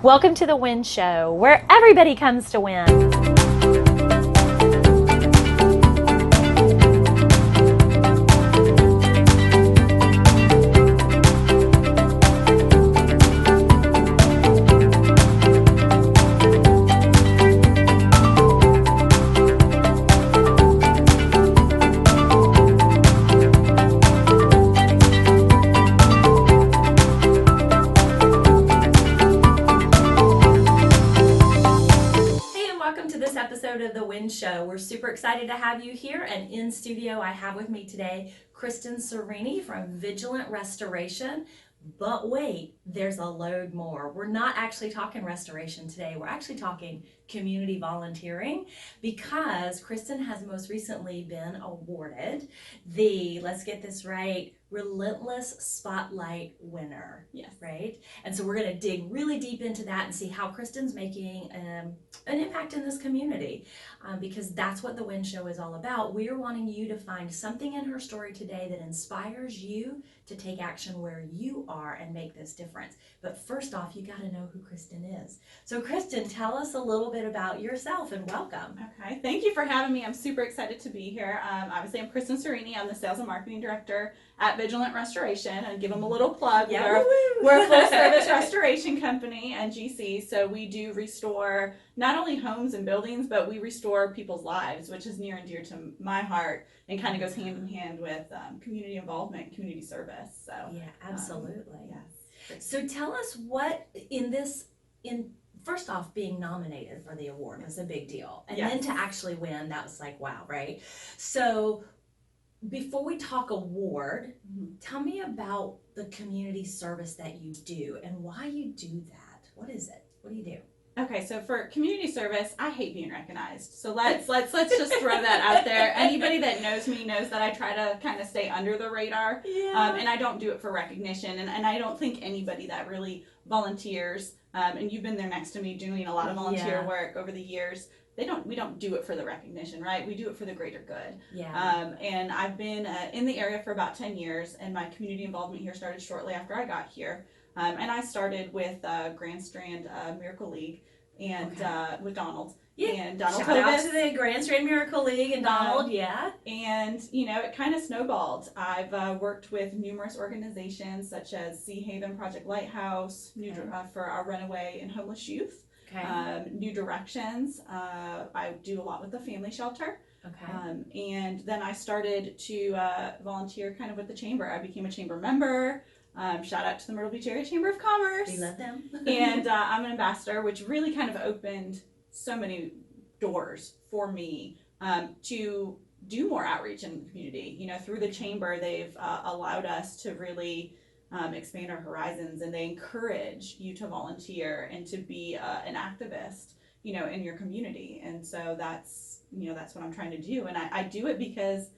Welcome to the Wynn Show, where everybody comes to win. Episode of the Wynn Show. We're super excited to have you here, and in studio I have with me today Kristin Saurini from Vigilant Restoration. But wait, there's a load more. We're not actually talking restoration today. We're actually talking community volunteering, because Kristin has most recently been awarded the, let's get this right, Relentless Spotlight winner. Yes. Right? And so we're going to dig really deep into that and see how Kristin's making an impact in this community, because that's what the Wynn Show is all about. We're wanting you to find something in her story today that inspires you to take action where you are and make this difference. But first off, you got to know who Kristin is. So Kristin, tell us a little bit about yourself, and welcome. Okay, thank you for having me. I'm super excited to be here. Obviously, I'm Kristin Saurini. I'm the Sales and Marketing Director at Vigilant Restoration. And give them a little plug. Yeah, we're a full service restoration company and GC. So we do restore not only homes and buildings, but we restore people's lives, which is near and dear to my heart, and kind of goes hand in hand with community involvement, community service. So yeah, absolutely. Yes. So tell us what first off, being nominated for the award was a big deal, and yes. then to actually win, that was like, wow, right? So before we talk award, tell me about the community service that you do and why you do that. What is it? What do you do? Okay, so for community service, I hate being recognized. So let's just throw that out there. Anybody that knows me knows that I try to kind of stay under the radar. Yeah. And I don't do it for recognition. And I don't think anybody that really volunteers, and you've been there next to me doing a lot of volunteer work over the years, we don't do it for the recognition, right? We do it for the greater good. Yeah. And I've been in the area for about 10 years, and my community involvement here started shortly after I got here. And I started with Grand Strand Miracle League and with Donald. Yeah. And Donald Shout out to the Grand Strand Miracle League and Donald, yeah. And, it kind of snowballed. I've worked with numerous organizations such as Sea Haven Project Lighthouse, for our runaway and homeless youth. Okay. New Directions. I do a lot with the family shelter. Okay. And then I started to volunteer kind of with the chamber. I became a chamber member. Shout out to the Myrtle Beach Area Chamber of Commerce. We love them. And I'm an ambassador, which really kind of opened so many doors for me to do more outreach in the community. Through the chamber, they've allowed us to really expand our horizons, and they encourage you to volunteer and to be an activist, in your community. And so that's what I'm trying to do. And I do it because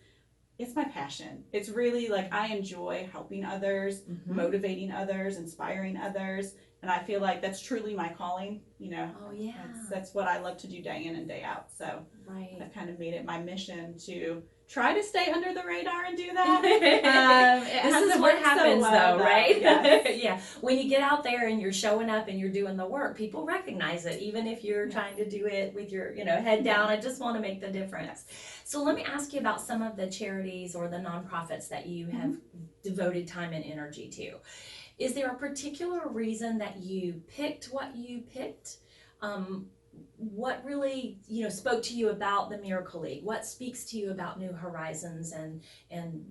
it's my passion. It's really like I enjoy helping others, motivating others, inspiring others. And I feel like that's truly my calling, Oh, yeah. That's what I love to do day in and day out. So right. I've kind of made it my mission to try to stay under the radar and do that. This is what happens, though, right? Yes. Yeah. When you get out there and you're showing up and you're doing the work, people recognize it, even if you're trying to do it with your, head down. I just want to make the difference. So let me ask you about some of the charities or the nonprofits that you have devoted time and energy to. Is there a particular reason that you picked what you picked? What really, spoke to you about the Miracle League? What speaks to you about New Horizons and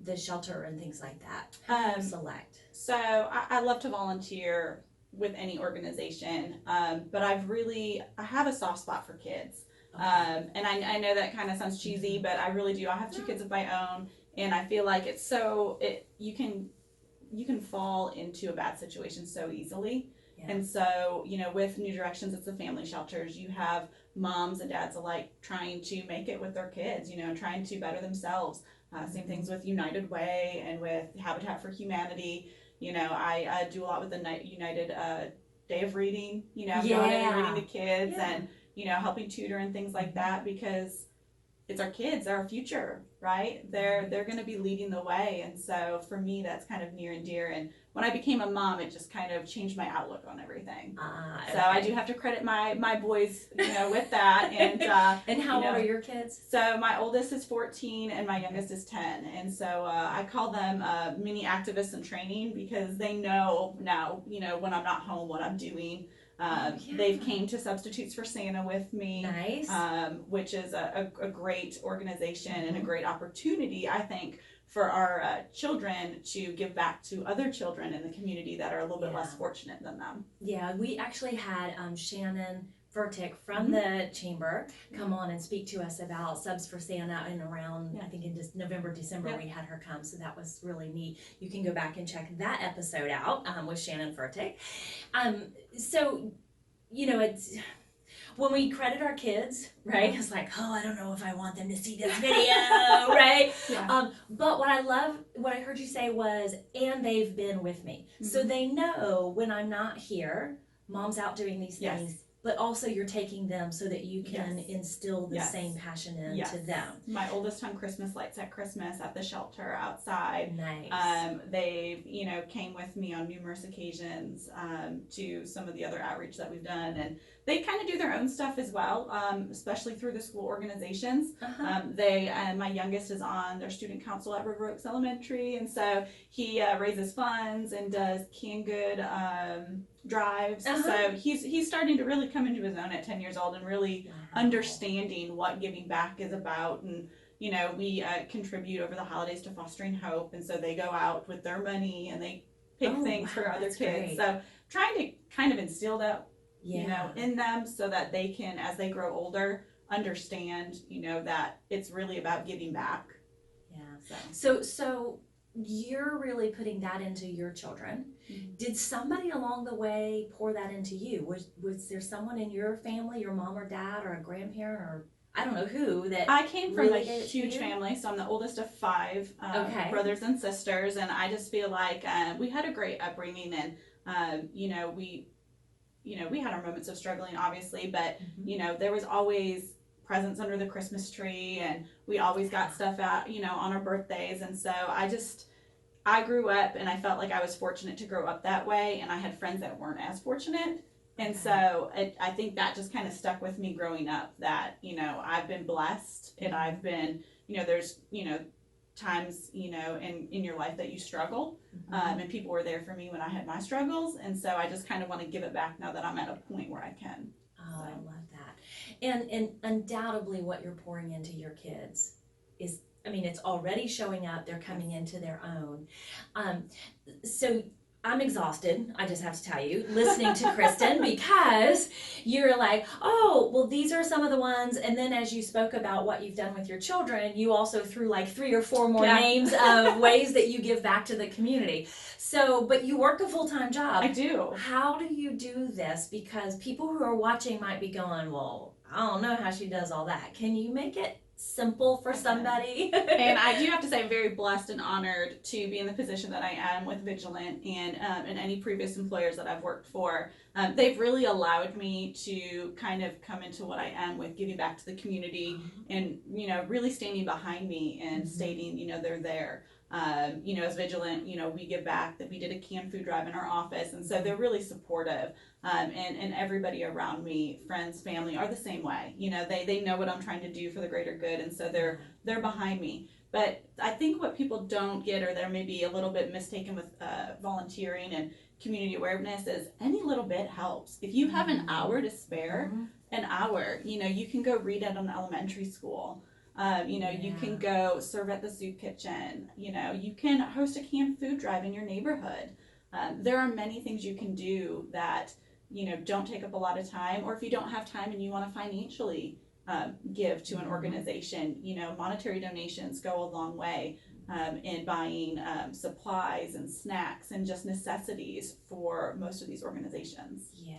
the shelter and things like that? How do you select? So I love to volunteer with any organization, but I have a soft spot for kids. Okay. And I know that kind of sounds cheesy, but I really do. I have 2 kids of my own, and I feel like you can fall into a bad situation so easily. Yeah. And so, with New Directions, it's the family shelters. You have moms and dads alike trying to make it with their kids, trying to better themselves. Same things with United Way and with Habitat for Humanity. I do a lot with the United Day of Reading, going in and reading to kids and, helping tutor and things like that, because it's our kids, they're our future, right? They're going to be leading the way. And so for me, that's kind of near and dear. And when I became a mom, it just kind of changed my outlook on everything. Okay. So I do have to credit my boys, with that. And and how old are your kids? So my oldest is 14 and my youngest is 10. And so I call them mini activists in training, because they know now, when I'm not home, what I'm doing. They've came to Substitutes for Santa with me. Nice. Which is a great organization and a great opportunity, I think, for our children to give back to other children in the community that are a little bit less fortunate than them. Yeah, we actually had Shannon Vertick from the chamber come on and speak to us about Subs for Santa, and around I think in just November, December we had her come, so that was really neat. You can go back and check that episode out with Shannon Vertick. So it's when we credit our kids, right? It's like, oh, I don't know if I want them to see this video, right? Yeah. But what I heard you say was, and they've been with me. So they know when I'm not here, Mom's out doing these things, but also you're taking them so that you can instill the same passion into them. My oldest hung Christmas lights at Christmas at the shelter outside. Nice. They've, came with me on numerous occasions to some of the other outreach that we've done, and they kind of do their own stuff as well, especially through the school organizations. My youngest is on their student council at River Oaks Elementary, and so he raises funds and does canned good drives. So he's starting to really come into his own at 10 years old and really understanding what giving back is about. And we contribute over the holidays to Fostering Hope, and so they go out with their money and they pick things for other kids. Great. So trying to kind of instill that in them, so that they can, as they grow older, understand that it's really about giving back. So you're really putting that into your children. Did somebody along the way pour that into you? Was there someone in your family, your mom or dad or a grandparent, or I don't know who, that I came from really a huge family, so I'm the oldest of 5 brothers and sisters, and I just feel like we had a great upbringing, and we had our moments of struggling, obviously, but there was always presents under the Christmas tree, and we always got stuff out, on our birthdays. And so I grew up, and I felt like I was fortunate to grow up that way, and I had friends that weren't as fortunate. And so I think that just kind of stuck with me growing up, that, I've been blessed, and I've been, there's, times, in your life that you struggle, and people were there for me when I had my struggles. And so I just kind of want to give it back now that I'm at a point where I can. Oh, I love that. And undoubtedly what you're pouring into your kids is, it's already showing up. They're coming into their own. So I'm exhausted, I just have to tell you, listening to Kristin, because you're like, oh, well, these are some of the ones. And then as you spoke about what you've done with your children, you also threw like 3 or 4 more names of ways that you give back to the community. So, but you work a full-time job. I do. How do you do this? Because people who are watching might be going, well, I don't know how she does all that. Can you make it simple for somebody? And I do have to say, I'm very blessed and honored to be in the position that I am with Vigilant, and any previous employers that I've worked for. They've really allowed me to kind of come into what I am with giving back to the community, and really standing behind me and stating they're there. As Vigilant, we give back. That we did a canned food drive in our office, and so they're really supportive. And everybody around me, friends, family, are the same way. They know what I'm trying to do for the greater good, and so they're behind me. But I think what people don't get, or they're maybe a little bit mistaken with volunteering and community awareness, is any little bit helps. If you have an hour to spare, an hour, you can go read at an elementary school. You can go serve at the soup kitchen. You can host a canned food drive in your neighborhood. There are many things you can do that, don't take up a lot of time, or if you don't have time and you want to financially give to an organization, monetary donations go a long way in buying supplies and snacks and just necessities for most of these organizations. Yeah.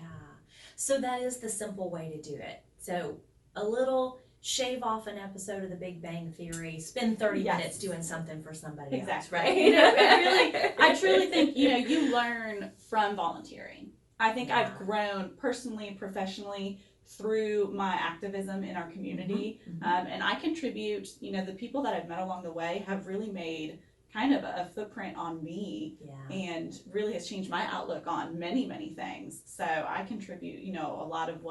So that is the simple way to do it. So a little shave off an episode of The Big Bang Theory, spend 30 minutes doing something for somebody else, right? I truly think, you learn from volunteering. I think I've grown personally and professionally through my activism in our community. And I contribute, the people that I've met along the way have really made kind of a footprint on me, and really has changed my outlook on many, many things. So I contribute, a lot of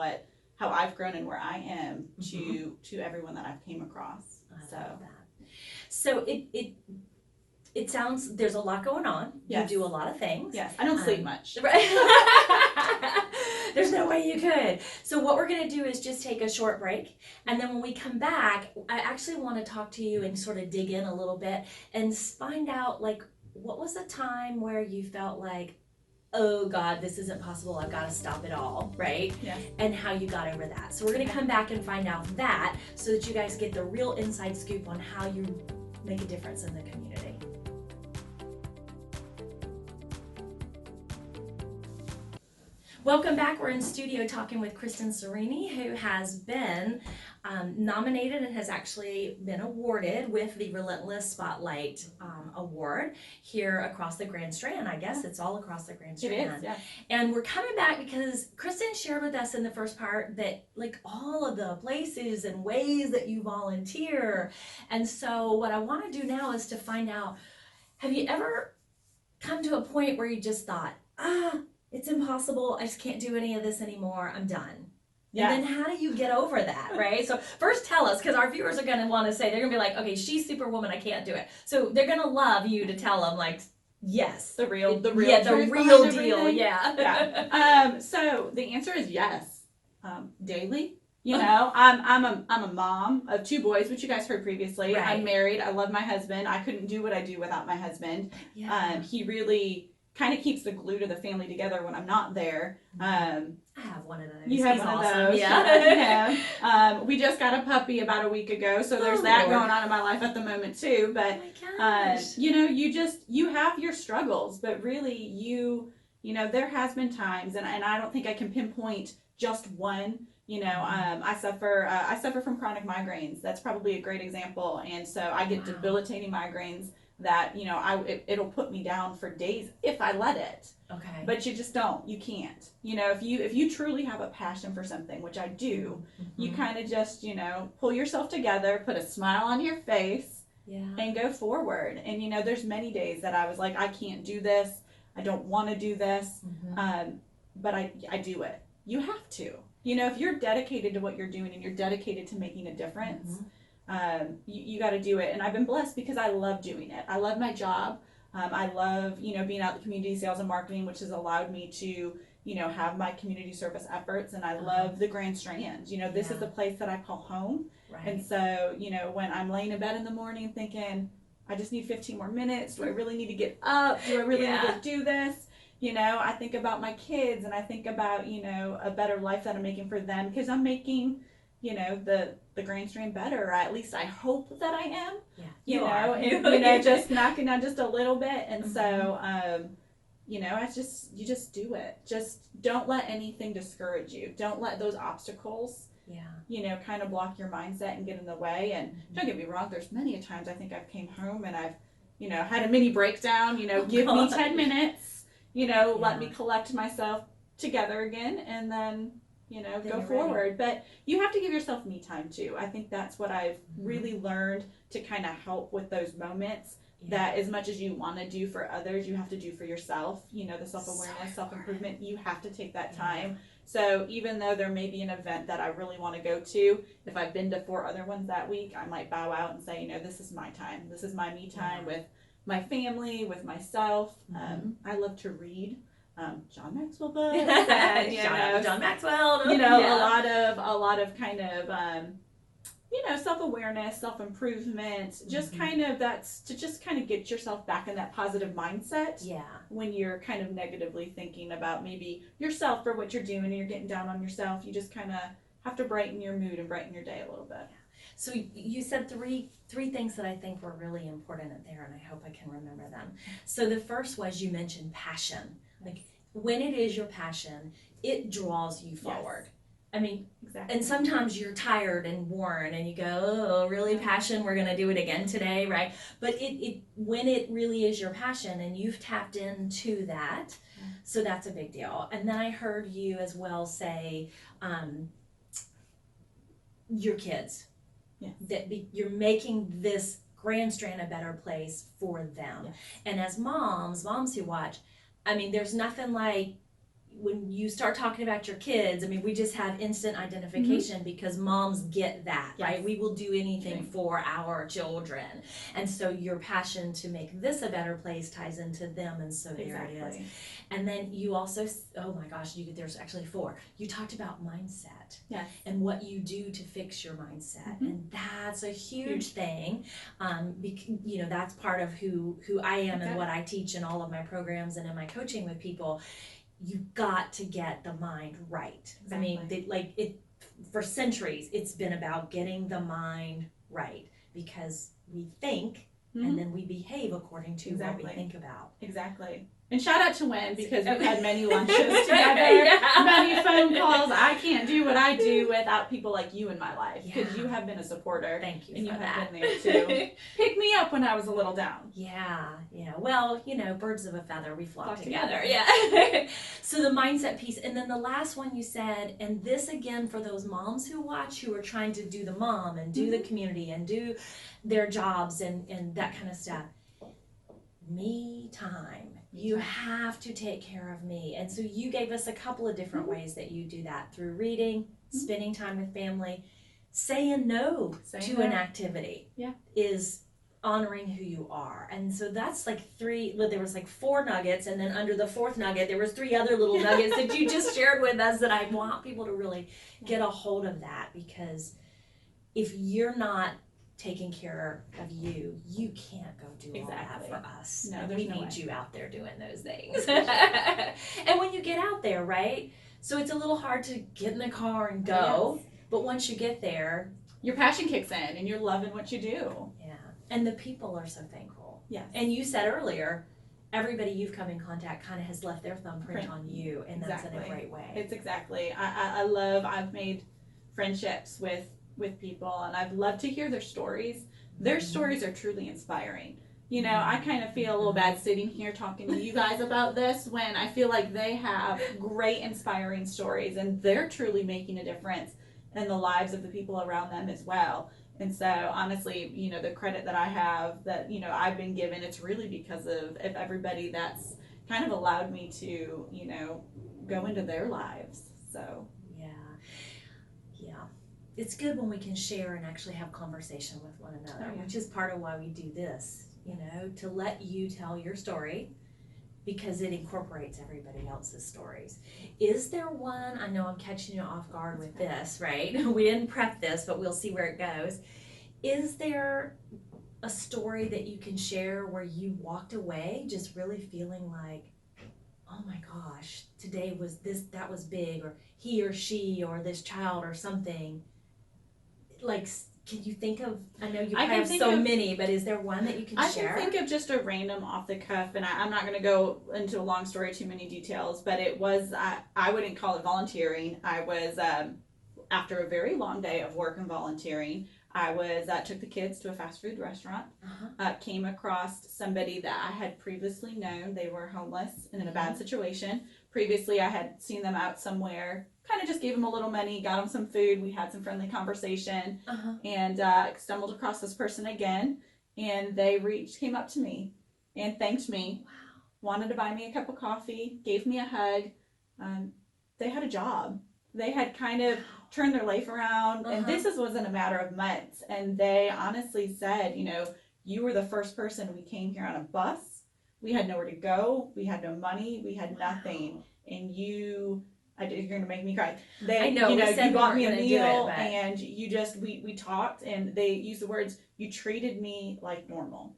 how I've grown and where I am to everyone that I've came across. I love that. So it sounds, there's a lot going on. Yes. You do a lot of things. Yes, I don't sleep much. Right. There's no way you could. So what we're going to do is just take a short break. And then when we come back, I actually want to talk to you and sort of dig in a little bit and find out, like, what was the time where you felt like, oh God, this isn't possible, I've got to stop it all, right? Yeah. And how you got over that. So we're going to come back and find out that, so that you guys get the real inside scoop on how you make a difference in the community. Welcome back. We're in studio talking with Kristin Saurini, who has been nominated and has actually been awarded with the Relentless Spotlight Award here across the Grand Strand. I guess it's all across the Grand Strand. It is, yeah. And we're coming back because Kristin shared with us in the first part that, like, all of the places and ways that you volunteer. And so what I want to do now is to find out, have you ever come to a point where you just thought, it's impossible, I just can't do any of this anymore, I'm done? Yeah. And then how do you get over that, right? So first tell us, because our viewers are going to want to say, they're going to be like, okay, she's Superwoman, I can't do it. So they're going to love you to tell them, like, yes. The real the real deal, yeah. So the answer is yes. Daily. I'm a mom of 2 boys, which you guys heard previously. Right. I'm married. I love my husband. I couldn't do what I do without my husband. Yeah. He really kind of keeps the glue to the family together when I'm not there. I have one of those. You have He's one awesome. of those. Yeah. We just got a puppy about a week ago, so there's that going on in my life at the moment too. But you have your struggles, but really there has been times, and I don't think I can pinpoint just one. I suffer from chronic migraines. That's probably a great example. And so I get debilitating migraines that, it'll put me down for days if I let it. Okay. But you just don't. You can't. If you truly have a passion for something, which I do, you kind of just, pull yourself together, put a smile on your face, and go forward. And, there's many days that I was like, I can't do this. I don't want to do this. But I do it. You have to. If you're dedicated to what you're doing and you're dedicated to making a difference, you got to do it. And I've been blessed because I love doing it. I love my job. I love, being out in the community sales and marketing, which has allowed me to, have my community service efforts. And I love the Grand Strand. This is the place that I call home. Right. And so, when I'm laying in bed in the morning thinking, I just need 15 more minutes. Do I really need to get up? Do I really need to do this? I think about my kids, and I think about, a better life that I'm making for them, because I'm making, the Grand Strand better, or at least I hope that I am. Yeah, and just knocking on just a little bit. And so, you just do it. Just don't let anything discourage you. Don't let those obstacles, kind of block your mindset and get in the way. And don't get me wrong, there's many a times I think I've came home and I've, had a mini breakdown, give me 10 minutes. Let me collect myself together again, and then, go forward. But you have to give yourself me time too. I think that's what I've really learned to kind of help with those moments, that as much as you want to do for others, you have to do for yourself. The self-awareness, self-improvement, you have to take that time. So even though there may be an event that I really want to go to, if I've been to 4 other ones that week, I might bow out and say, this is my time. This is my me time with my family, with myself. I love to read John Maxwell books. And, John Maxwell. A lot of kind of self-awareness, self-improvement, just kind of that's to just kind of get yourself back in that positive mindset. When you're kind of negatively thinking about maybe yourself or what you're doing and you're getting down on yourself, you just kind of have to brighten your mood and brighten your day a little bit. So you said three things that I think were really important there, and I hope I can remember them. So the first was, you mentioned passion. Like, when it is your passion, it draws you forward. Yes. I mean, exactly. And sometimes you're tired and worn and you go, oh, really passion, we're going to do it again today, right? But when it really is your passion and you've tapped into that, so that's a big deal. And then I heard you as well say, your kids. Yes. You're making this Grand Strand a better place for them. Yes. And as moms who watch, I mean, there's nothing like when you start talking about your kids, I mean, we just have instant identification because moms get that, Yes. right? We will do anything Right. for our children. And so your passion to make this a better place ties into them. And so there it is. And then you also, oh my gosh, there's actually 4. You talked about mindset. Yes. And what you do to fix your mindset. And that's a huge thing. You know, that's part of who I am and what I teach in all of my programs and in my coaching with people. You've got to get the mind right. Exactly. I mean, for centuries, it's been about getting the mind right because we think and then we behave according to what we think about. Exactly. And shout out to Wynn because we've had many lunches together, many phone calls. I can't do what I do without people like you in my life because you have been a supporter. Thank you and for you that. have been there too. Pick me up when I was a little down. Yeah. Well, you know, birds of a feather, we flock together. together. Yeah. So the mindset piece. And then the last one you said, and this again for those moms who watch who are trying to do the mom and do the community and do their jobs and that kind of stuff. Me time. You have to take care of me. And so you gave us a couple of different ways that you do that through reading, spending time with family, saying no to an activity is honoring who you are. And so that's like 3, there was like 4 nuggets, and then under the 4th nugget there was 3 other little nuggets that you just shared with us that I want people to really get a hold of that, because if you're not taking care of you, you can't go do all that for us. No, and there's we no need way. you out there doing those things. And when you get out there, right? So it's a little hard to get in the car and go, but once you get there, your passion kicks in and you're loving what you do. Yeah. And the people are so thankful. Yes. And you said earlier, everybody you've come in contact kind of has left their thumbprint on you, and that's in a great way. It's exactly. I've made friendships with people, and I've loved to hear their stories. Their stories are truly inspiring. You know, I kind of feel a little bad sitting here talking to you guys about this when I feel like they have great inspiring stories and they're truly making a difference in the lives of the people around them as well. And so honestly, you know, the credit that I have that, you know, I've been given, it's really because of everybody that's kind of allowed me to, you know, go into their lives. So yeah. It's good when we can share and actually have conversation with one another, which is part of why we do this, you know, to let you tell your story because it incorporates everybody else's stories. Is there one, I know I'm catching you off guard with this, right? We didn't prep this, but we'll see where it goes. Is there a story that you can share where you walked away just really feeling like, oh my gosh, today was this, that was big, or he or she or this child or something? Like, can you think of, I know you have so many, but is there one that you can share? I can think of just a random off the cuff, and I'm not going to go into a long story, too many details, but it was, I wouldn't call it volunteering. I was, after a very long day of work and volunteering, I took the kids to a fast food restaurant, came across somebody that I had previously known. They were homeless and in a bad situation. Previously, I had seen them out somewhere, kind of just gave them a little money, got them some food. We had some friendly conversation, and stumbled across this person again, and they came up to me and thanked me, wanted to buy me a cup of coffee, gave me a hug. They had a job. They had kind of turned their life around, and this wasn't a matter of months. And they honestly said, you know, you were the first person. We came here on a bus. We had nowhere to go. We had no money. We had nothing. And you're going to make me cry. I know, you bought me a meal, and you just, we talked, and they used the words, you treated me like normal.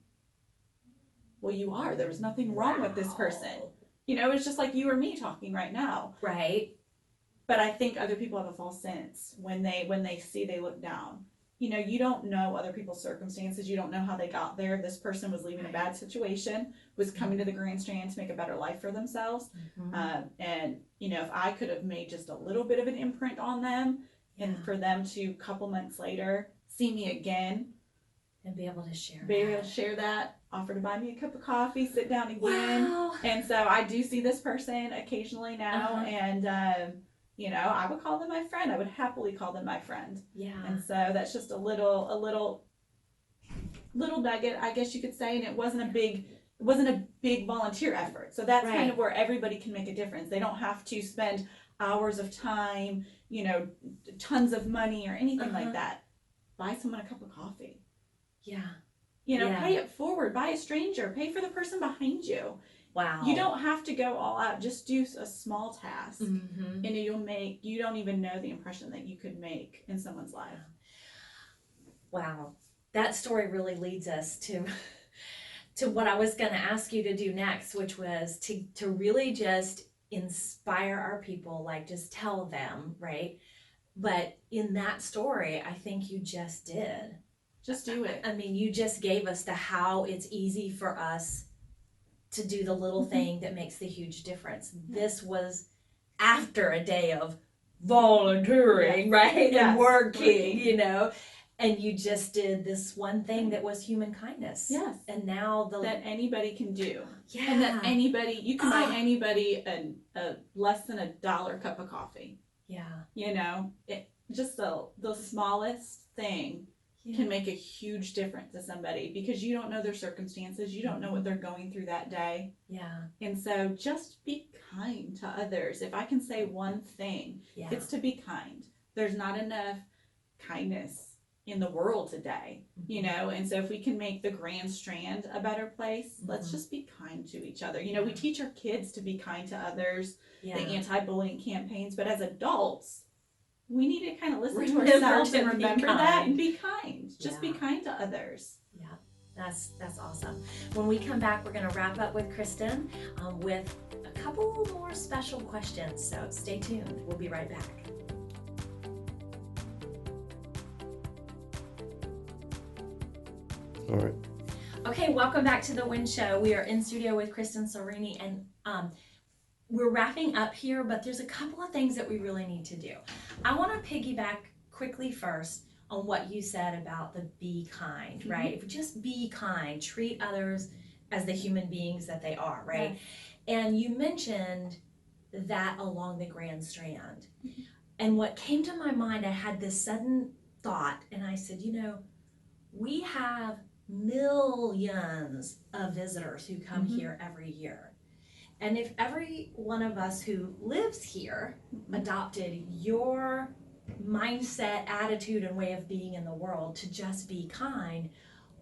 Well, you are. There was nothing wrong with this person. You know, it's just like you or me talking right now. Right. But I think other people have a false sense when they see, they look down. You know, you don't know other people's circumstances. You don't know how they got there. This person was leaving a bad situation, was coming to the Grand Strand to make a better life for themselves. And, you know, if I could have made just a little bit of an imprint on them, and for them to, a couple months later, see me again. And be able to share that, offer to buy me a cup of coffee, sit down again. And so I do see this person occasionally now, and I would call them my friend. I would happily call them my friend. Yeah. And so that's just a little nugget, I guess you could say. And it wasn't a big volunteer effort. So that's Right. kind of where everybody can make a difference. They don't have to spend hours of time, tons of money or anything like that. Buy someone a cup of coffee. Yeah. Pay it forward. Buy a stranger. Pay for the person behind you. Wow. You don't have to go all out. Just do a small task, Mm-hmm. and you don't even know the impression that you could make in someone's life. Wow. That story really leads us to what I was going to ask you to do next, which was to really just inspire our people, like just tell them, right? But in that story, I think you just did. Just do it. I mean, you just gave us the how it's easy for us to do the little thing that makes the huge difference. This was after a day of volunteering, right? Yes. And working, and you just did this one thing that was human kindness. Yes. And now that anybody can do. Yeah. And that you can buy anybody a less than $1 cup of coffee. Yeah. Just the smallest thing can make a huge difference to somebody, because you don't know their circumstances. You don't know what they're going through that day. Yeah. And so just be kind to others. If I can say one thing, it's to be kind. There's not enough kindness in the world today, and so if we can make the Grand Strand a better place, let's just be kind to each other. We teach our kids to be kind to others, the anti-bullying campaigns, but as adults, we need to kind of listen to ourselves and remember that and be kind. Just be kind to others. Yeah, that's awesome. When we come back, we're going to wrap up with Kristin with a couple more special questions. So stay tuned. We'll be right back. All right. Okay, welcome back to the Wynn Show. We are in studio with Kristin Saurini, and we're wrapping up here, but there's a couple of things that we really need to do. I want to piggyback quickly first on what you said about the be kind, right? If just be kind, treat others as the human beings that they are, right? And you mentioned that along the Grand Strand. And what came to my mind, I had this sudden thought, and I said, we have millions of visitors who come here every year. And if every one of us who lives here adopted your mindset, attitude, and way of being in the world to just be kind,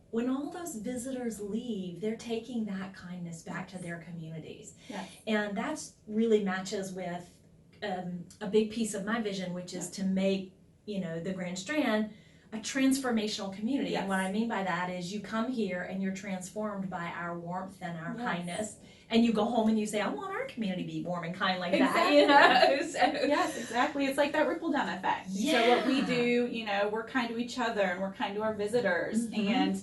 when all those visitors leave, they're taking that kindness back to their communities. And that's really matches with a big piece of my vision, which is to make, the Grand Strand a transformational community. And what I mean by that is you come here and you're transformed by our warmth and our kindness. And you go home and you say, I want our community to be warm and kind like that, So. Yes, exactly. It's like that ripple down effect. So what we do, we're kind to each other and we're kind to our visitors, and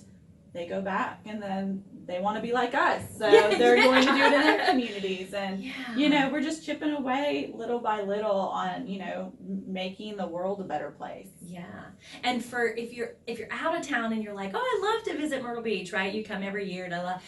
they go back and then they want to be like us. So they're going to do it in their communities. And, we're just chipping away little by little on, making the world a better place. Yeah. And if you're out of town and you're like, oh, I love to visit Myrtle Beach, right? You come every year to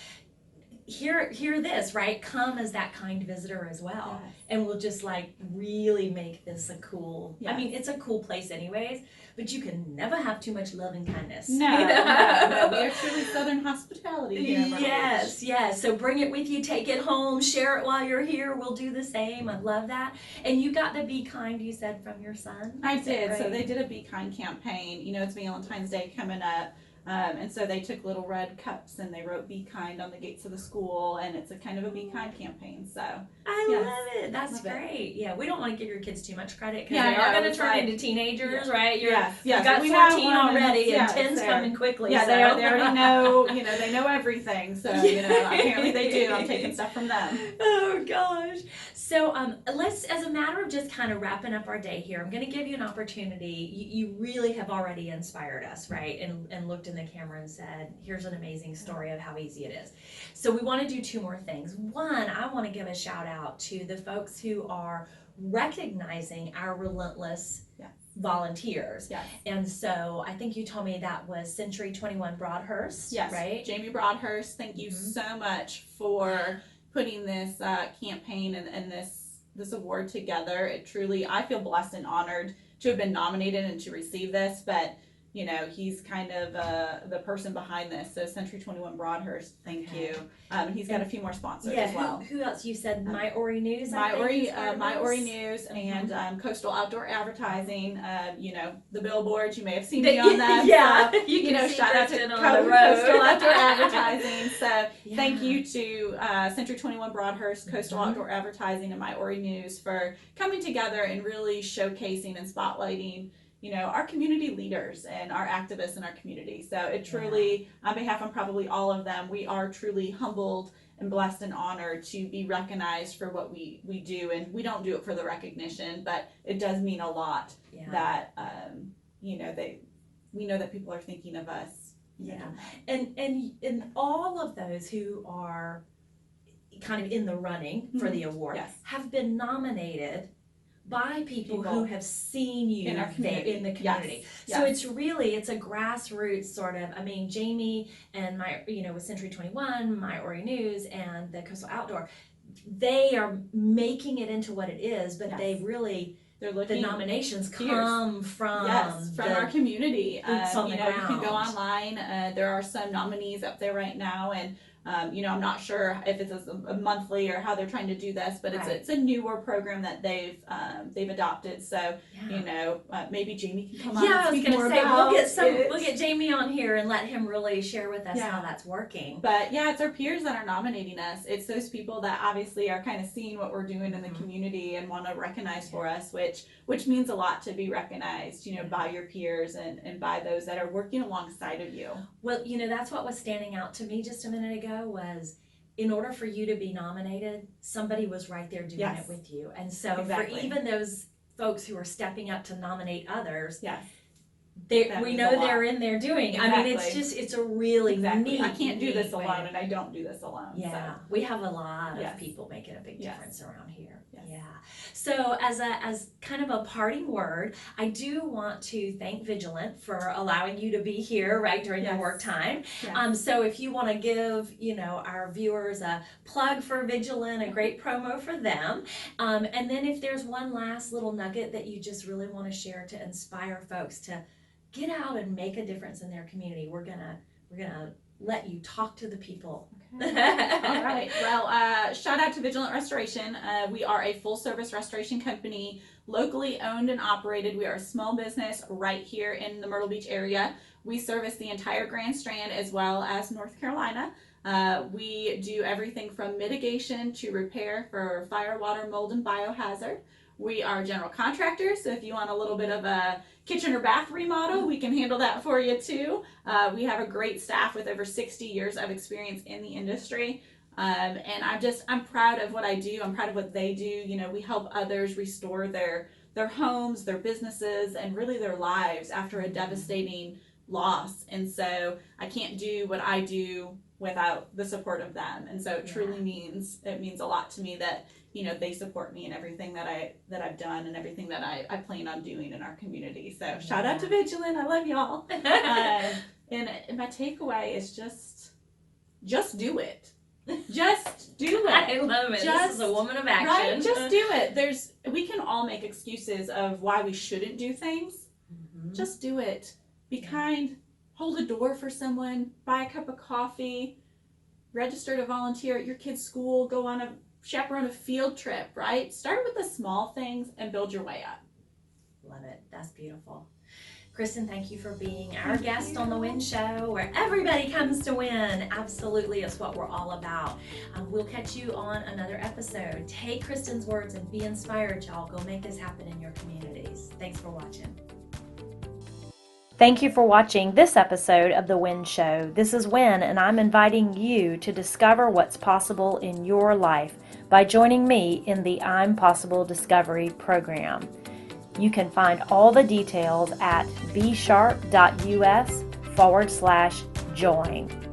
hear this, right? Come as that kind visitor as well. And we'll just really make this a cool, I mean, it's a cool place anyways, but you can never have too much love and kindness. No, we are truly Southern hospitality here. Yes. So bring it with you, take it home, share it while you're here. We'll do the same. I love that. And you got the Be Kind, you said, from your son? I did. So they did a Be Kind campaign. It's Valentine's Day coming up. And so they took little red cups and they wrote "Be Kind" on the gates of the school, and it's a kind of a Be Kind campaign. So I love it. That's great. Yeah, we don't want to give your kids too much credit because they are going to turn into teenagers, right? You got we 14 already, and 10's coming quickly. Yeah, they already know. They know everything. So apparently they do. I'm taking stuff from them. Oh gosh. So let's, as a matter of just kind of wrapping up our day here, I'm going to give you an opportunity. You really have already inspired us, right? And looked in the camera and said, here's an amazing story of how easy it is. So we want to do two more things. One, I want to give a shout out to the folks who are recognizing our Relentless volunteers. And so I think you told me that was Century 21 Broadhurst, right? Jamie Broadhurst, thank you so much for putting this campaign and this this award together. It truly, I feel blessed and honored to have been nominated and to receive this, but you know, he's kind of the person behind this. So Century 21 Broadhurst, thank you. And he's got a few more sponsors as well. Who else? You said My Ori News. My Ori News and Coastal Outdoor Advertising. You know, the billboards. You may have seen me on that. Yeah, you know, shout Kristin out to Coastal Outdoor Advertising. So Yeah. thank you to Century 21 Broadhurst, Coastal Outdoor Advertising, and My Ori News for coming together and really showcasing and spotlighting, you know, our community leaders and our activists in our community. So it truly, on behalf of probably all of them, we are truly humbled and blessed and honored to be recognized for what we do. And we don't do it for the recognition, but it does mean a lot that, you know, we know that people are thinking of us. Yeah. And all of those who are kind of in the running for the award have been nominated by people who have seen you in our community. in the community. So it's a grassroots sort of, I mean, Jamie and with Century 21, My Ori News, and the Coastal Outdoor, they are making it into what it is, but they really, the nominations come from our community. Boots on the ground. You can go online. There are some nominees up there right now, and you know, I'm not sure if it's a monthly or how they're trying to do this, but it's a newer program that they've adopted. So you know, maybe Jamie can come on. Yeah, and I was speak going to more say about we'll get Jamie on here and let him really share with us how that's working. But yeah, it's our peers that are nominating us. It's those people that obviously are kind of seeing what we're doing in the community and want to recognize for us, which means a lot to be recognized, you know, by your peers and by those that are working alongside of you. Well, you know, that's what was standing out to me just a minute ago was, in order for you to be nominated, somebody was right there doing it with you. And so for even those folks who are stepping up to nominate others, we know they're in there doing. I mean, it's a really neat. I can't do this alone, and I don't do this alone. Yeah, so. we have a lot of people making a big difference around here. Yeah. So as kind of a parting word, I do want to thank Vigilant for allowing you to be here right during your work time. So if you want to give, you know, our viewers a plug for Vigilant, a great promo for them, and then if there's one last little nugget that you just really want to share to inspire folks to get out and make a difference in their community, we're gonna let you talk to the people. Okay. All right. Well, shout out to Vigilant Restoration. We are a full service restoration company, locally owned and operated. We are a small business right here in the Myrtle Beach area. We service the entire Grand Strand as well as North Carolina. We do everything from mitigation to repair for fire, water, mold, and biohazard. We are general contractors, so if you want a little bit of a kitchen or bath remodel, we can handle that for you too. We have a great staff with over 60 years of experience in the industry. And I'm proud of what I do. I'm proud of what they do. You know, we help others restore their homes, their businesses, and really their lives after a devastating loss. And so I can't do what I do without the support of them. And so it truly means a lot to me that, you know, they support me in everything that I've done and everything that I plan on doing in our community. So shout out to Vigilant. I love y'all. And my takeaway is just do it. Just do it. I love it. This is a woman of action. Right? Just do it. We can all make excuses of why we shouldn't do things. Just do it. Be kind. Hold a door for someone. Buy a cup of coffee. Register to volunteer at your kid's school. Go on chaperone a field trip, right? Start with the small things and build your way up. Love it. That's beautiful. Kristin, thank you for being our guest on the Wynn Show, where everybody comes to win. Absolutely, it's what we're all about. We'll catch you on another episode. Take Kristin's words and be inspired, y'all. Go make this happen in your communities. Thanks for watching. Thank you for watching this episode of The Wynn Show. This is Wynn, and I'm inviting you to discover what's possible in your life by joining me in the I'm Possible Discovery program. You can find all the details at bsharp.us/join.